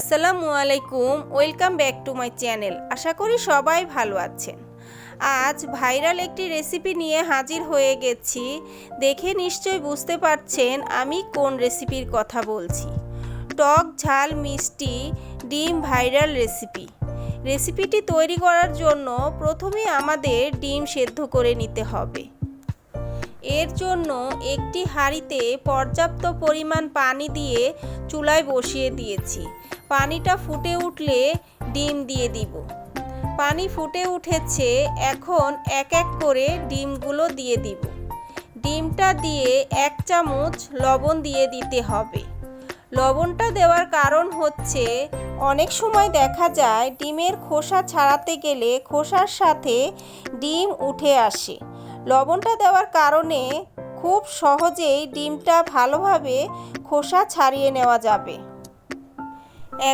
আসসালামু আলাইকুম, welcome back to my channel. আশা করি সবাই ভালো আছেন। আজ ভাইরাল একটি রেসিপি নিয়ে হাজির হয়ে গেছি। দেখে নিশ্চয়ই বুঝতে পারছেন আমি কোন রেসিপির কথা বলছি। টক ঝাল মিষ্টি ডিম ভাইরাল রেসিপি। রেসিপিটি তৈরি করার জন্য প্রথমে আমাদের ডিম সেদ্ধ করে নিতে হবে। এর জন্য একটি হাঁড়িতে পর্যাপ্ত পরিমাণ পানি দিয়ে চুলায় বসিয়ে দিয়েছি। পানিটা ফুটে উঠলে ডিম দিয়ে দিব। পানি ফুটে উঠেছে, এখন এক এক করে ডিমগুলো দিয়ে দিব। ডিমটা দিয়ে 1 চামচ লবণ দিয়ে দিতে হবে। লবণটা দেওয়ার কারণ হচ্ছে অনেক সময় দেখা যায় ডিমের খোসা ছাড়াতে গেলে খোসার সাথে ডিম উঠে আসে। লবণটা দেওয়ার কারণে খুব সহজেই ডিমটা ভালোভাবে খোসা ছাড়িয়ে নেওয়া যাবে।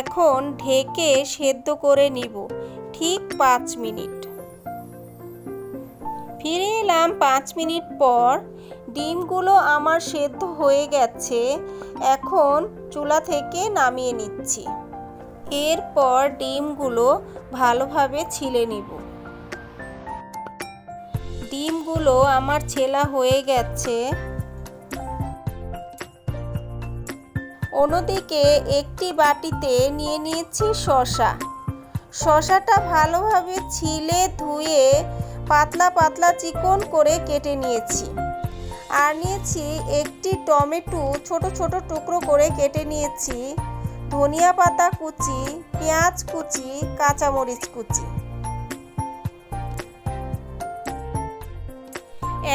এখন ঢেকে সেদ্ধ করে নিব ঠিক 5 মিনিট। ফিরে এলাম 5 মিনিট পর। ডিমগুলো আমার সেদ্ধ হয়ে গেছে। এখন চুলা থেকে নামিয়ে নিচ্ছি। এরপর ডিমগুলো ভালোভাবে ছিলে নিব। ডিমগুলো আমার ছেলা হয়ে গেছে। অন্যদিকে একটি বাটিতে নিয়ে নিয়েছি শসা। শসাটা ভালোভাবে ছিলে ধুয়ে পাতলা পাতলা চিকন করে কেটে নিয়েছি। আর নিয়েছি একটি টমেটো ছোট ছোট টুকরো করে কেটে নিয়েছি। ধনিয়া পাতা কুচি, পেঁয়াজ কুচি, কাঁচামরিচ কুচি।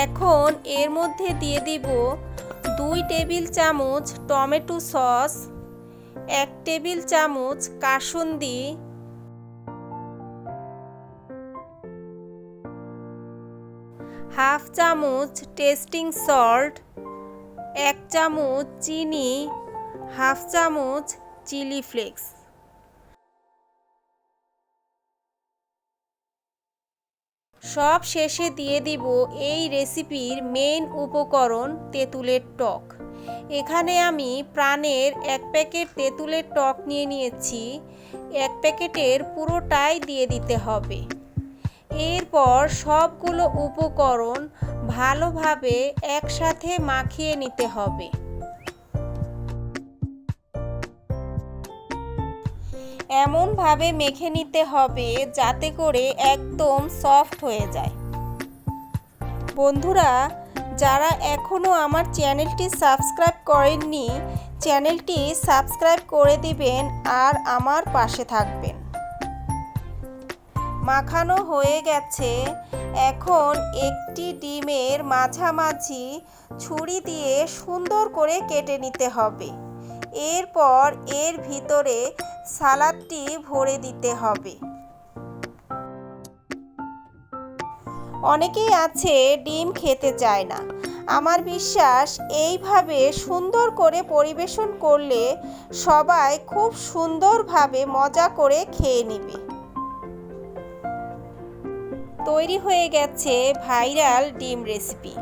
এখন এর মধ্যে দিয়ে দিব 2 টেবিল চামচ টমেটো সস, 1 টেবিল চামচ কাসুন্দি, 1/2 চামচ টেস্টিং সল্ট, 1 চামচ চিনি, 1/2 চামচ চিলি ফ্লেক্স। সব শেষে দিয়ে দিব এই রেসিপির মেইন উপকরণ তেঁতুলের টক। এখানে আমি প্রাণের 1 প্যাকেট তেঁতুলের টক নিয়ে নিয়েছি। 1 প্যাকেটের পুরোটাই দিয়ে দিতে হবে। এরপর সবগুলো উপকরণ ভালোভাবে একসাথে মাখিয়ে নিতে হবে। এমনভাবে মেখে নিতে হবে যাতে করে একদম সফট হয়ে যায়। বন্ধুরা, যারা এখনও আমার চ্যানেলটি সাবস্ক্রাইব করেননি, চ্যানেলটি সাবস্ক্রাইব করে দিবেন আর আমার পাশে থাকবেন। মাখানো হয়ে গেছে। এখন একটি ডিমের মাঝামাঝি ছুরি দিয়ে সুন্দর করে কেটে নিতে হবে। এরপর এর ভিতরে সালাদটি ভরে দিতে হবে। অনেকেই আছে ডিম খেতে চায় না। আমার বিশ্বাস এইভাবে সুন্দর করে পরিবেশন করলে সবাই খুব সুন্দরভাবে মজা করে খেয়ে নেবে। তৈরি হয়ে গেছে ভাইরাল ডিম রেসিপি।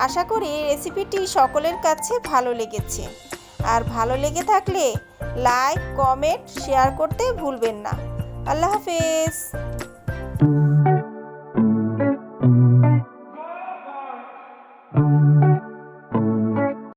আশা করি রেসিপিটি সকলের কাছে ভালো লেগেছে। আর ভালো লেগে থাকলে লাইক, কমেন্ট, শেয়ার করতে ভুলবেন না। আল্লাহ হাফেজ।